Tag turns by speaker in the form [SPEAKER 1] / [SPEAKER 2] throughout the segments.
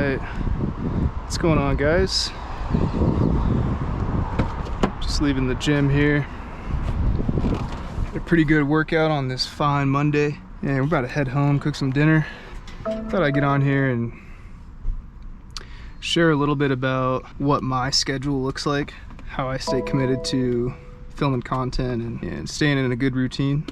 [SPEAKER 1] Alright, what's going on, guys? Just leaving the gym here. Had a pretty good workout on this fine Monday, and we're about to head home, cook some dinner. Thought I'd get on here and share a little bit about what my schedule looks like, how I stay committed to filming content and staying in a good routine.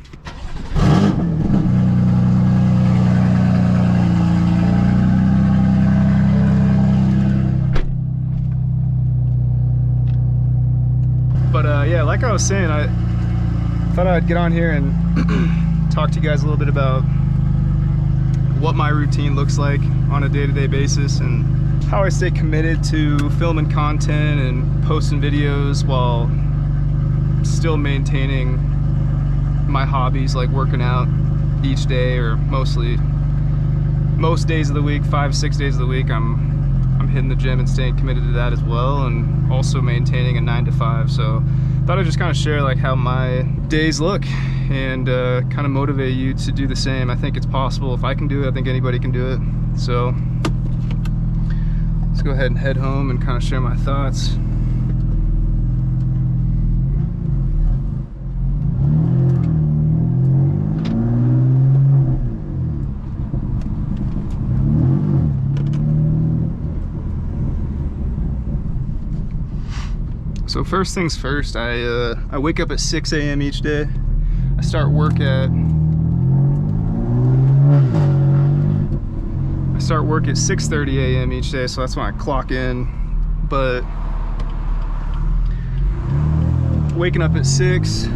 [SPEAKER 1] But yeah, like I was saying, I thought I'd get on here and talk to you guys a little bit about what my routine looks like on a day-to-day basis and how I stay committed to filming content and posting videos while still maintaining my hobbies like working out each day, or most days of the week, 5-6 days of the week, I'm hitting the gym and staying committed to that as well, and also maintaining a 9-to-5. So thought I'd just kind of share like how my days look and kind of motivate you to do the same. I think it's possible. If I can do it, I think anybody can do it. So let's go ahead and head home and kind of share my thoughts. So first things first, I wake up at 6 a.m. each day. I start work at 6:30 a.m. each day, so that's when I clock in. But waking up at 6,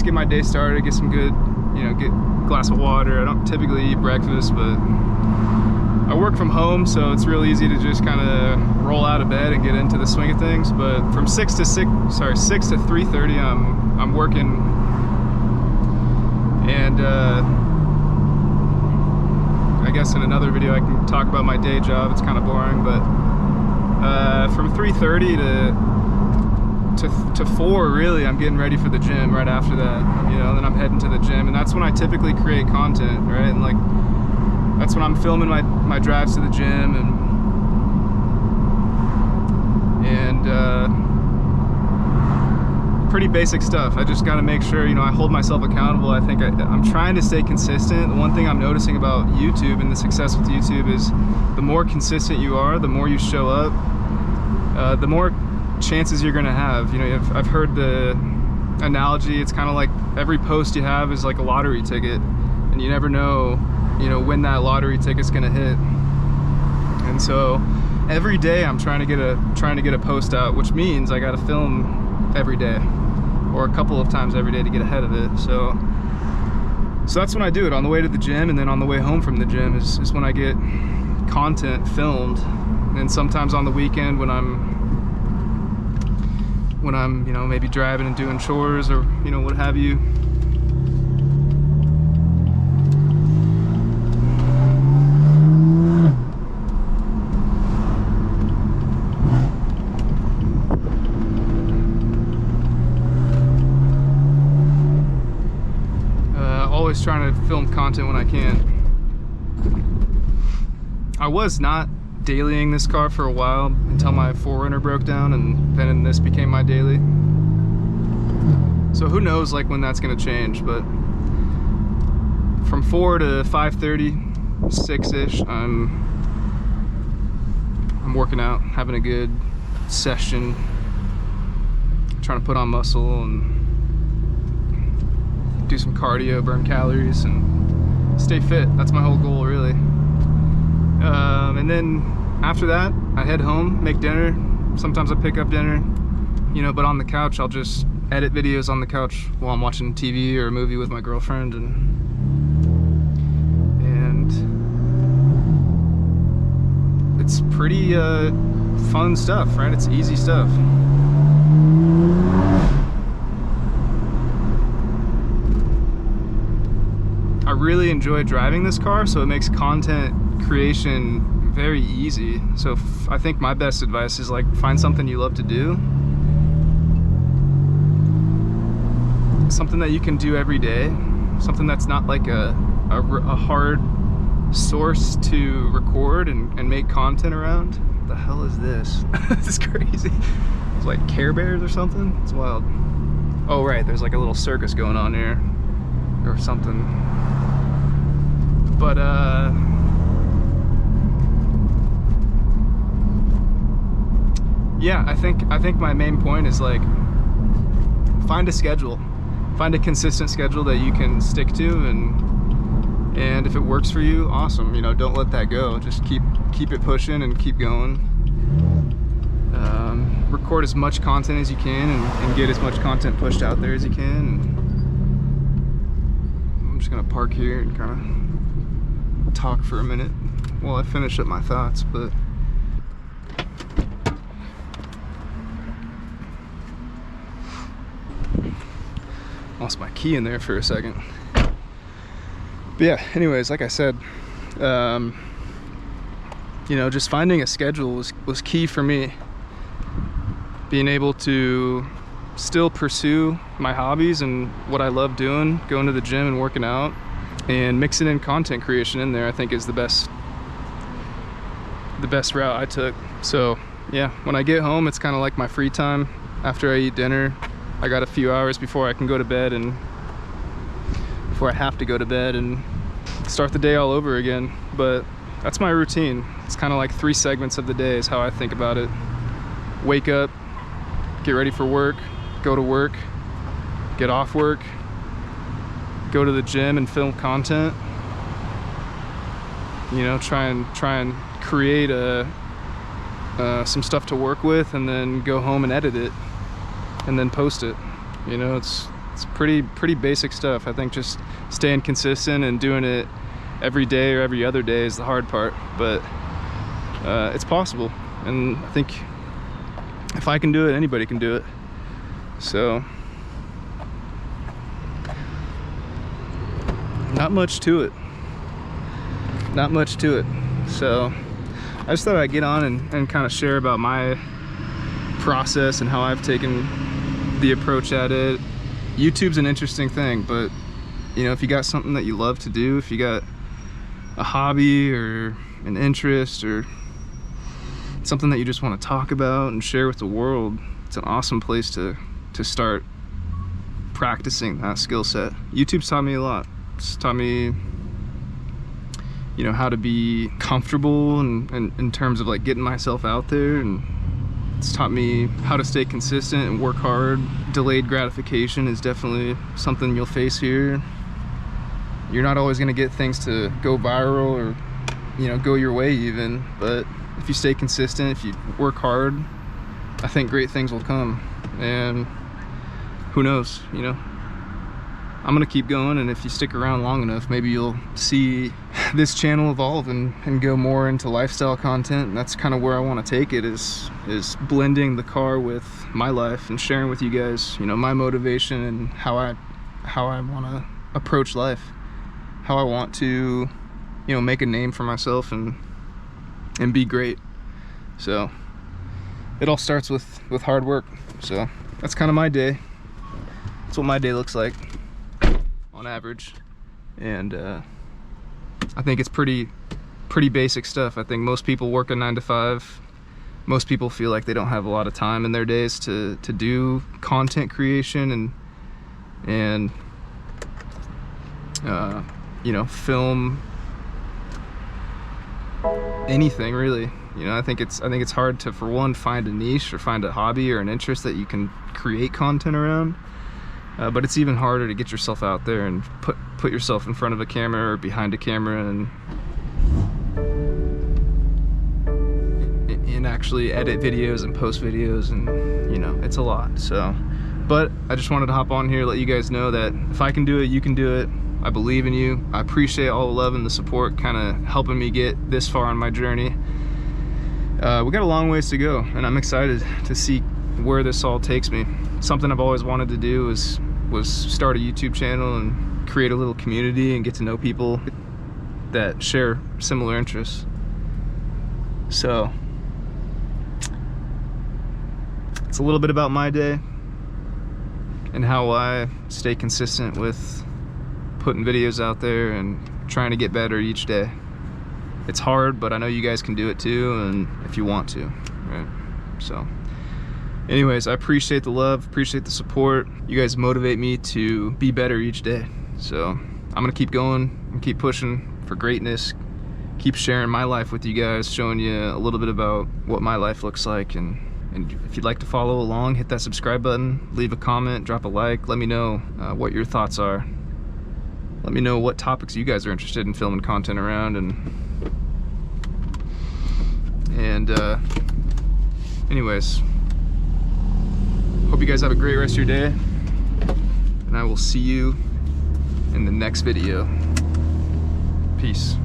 [SPEAKER 1] get my day started, get some good, get a glass of water. I don't typically eat breakfast, but I work from home, so it's real easy to just kind of roll out of bed and get into the swing of things. But from 6 to 3:30, I'm working, and I guess in another video I can talk about my day job. It's kind of boring, but from 3:30 to 4, really, I'm getting ready for the gym right after that, then I'm heading to the gym, and that's when I typically create content, right? And like, that's when I'm filming my drives to the gym, and pretty basic stuff. I just got to make sure, I hold myself accountable. I think I'm trying to stay consistent. The one thing I'm noticing about YouTube and the success with YouTube is the more consistent you are, the more you show up, the more chances you're gonna have. I've heard the analogy, it's kind of like every post you have is like a lottery ticket, and you never know when that lottery ticket's gonna hit. And so every day I'm trying to get a post out, which means I gotta film every day, or a couple of times every day to get ahead of it. So that's when I do it, on the way to the gym, and then on the way home from the gym is when I get content filmed. And sometimes on the weekend when I'm maybe driving and doing chores, or what have you. Always trying to film content when I can. I was not dailying this car for a while until my 4Runner broke down, and then this became my daily. So who knows like when that's gonna change, but from 4 to 5:30, 6-ish, I'm working out, having a good session, trying to put on muscle and do some cardio, burn calories, and stay fit. That's my whole goal, really. And then after that, I head home, make dinner. Sometimes I pick up dinner, but on the couch, I'll just edit videos on the couch while I'm watching TV or a movie with my girlfriend, and it's pretty fun stuff, right? It's easy stuff. I really enjoy driving this car, so it makes content creation very easy. So I think my best advice is like, find something you love to do something that you can do every day, something that's not like a hard source to record and make content around. What the hell is this? This is crazy. It's like Care Bears or something. It's wild. Oh right, there's like a little circus going on here or something. But yeah, I think my main point is like, find a schedule, find a consistent schedule that you can stick to, and if it works for you, awesome. You know, don't let that go. Just keep it pushing and keep going. Record as much content as you can and get as much content pushed out there as you can. I'm just gonna park here and kind of talk for a minute while I finish up my thoughts, but lost my key in there for a second. But yeah, anyways, like I said, you know, just finding a schedule was key for me. Being able to still pursue my hobbies and what I love doing, going to the gym and working out, and mixing in content creation in there, I think is the best route I took. So yeah, when I get home, it's kind of like my free time. After I eat dinner, I got a few hours before I can go to bed, and before I have to go to bed and start the day all over again. But that's my routine. It's kind of like 3 segments of the day is how I think about it. Wake up, get ready for work, go to work, get off work, go to the gym and film content. You know, try and create some stuff to work with, and then go home and edit it, and then post it. You know, it's pretty basic stuff. I think just staying consistent and doing it every day or every other day is the hard part, but it's possible. And I think if I can do it, anybody can do it. So not much to it. So I just thought I'd get on and kind of share about my process and how I've taken the approach at it. YouTube's an interesting thing, but you know, if you got something that you love to do, if you got a hobby or an interest or something that you just want to talk about and share with the world, it's an awesome place to start practicing that skill set. YouTube's taught me a lot. It's taught me, you know, how to be comfortable and in terms of like getting myself out there, and it's taught me how to stay consistent and work hard. Delayed gratification is definitely something you'll face here. You're not always going to get things to go viral or, you know, go your way even, but if you stay consistent, if you work hard, I think great things will come. And who knows, you know, I'm gonna keep going, and if you stick around long enough, maybe you'll see this channel evolve and go more into lifestyle content. And that's kind of where I want to take it, is blending the car with my life and sharing with you guys, you know, my motivation and how I want to approach life, how I want to, you know, make a name for myself and be great. So it all starts with hard work. So that's kind of my day. That's what my day looks like on average. And I think it's pretty basic stuff. I think most people work a 9 to 5. Most people feel like they don't have a lot of time in their days to do content creation and you know, film anything really. You know, I think it's hard to, for one, find a niche or find a hobby or an interest that you can create content around. But it's even harder to get yourself out there and put yourself in front of a camera or behind a camera and actually edit videos and post videos, and you know, it's a lot. So, but I just wanted to hop on here, let you guys know that if I can do it, you can do it. I believe in you. I appreciate all the love and the support, kind of helping me get this far on my journey. We got a long ways to go, and I'm excited to see where this all takes me. Something I've always wanted to do was start a YouTube channel and create a little community and get to know people that share similar interests. So it's a little bit about my day. and how I stay consistent with putting videos out there and trying to get better each day. It's hard, but I know you guys can do it too, and if you want to, right? So anyways, I appreciate the love, appreciate the support. You guys motivate me to be better each day. So I'm gonna keep going and keep pushing for greatness, keep sharing my life with you guys, showing you a little bit about what my life looks like. And if you'd like to follow along, hit that subscribe button, leave a comment, drop a like, let me know what your thoughts are. Let me know what topics you guys are interested in filming content around. And anyways, hope you guys have a great rest of your day, and I will see you in the next video. Peace.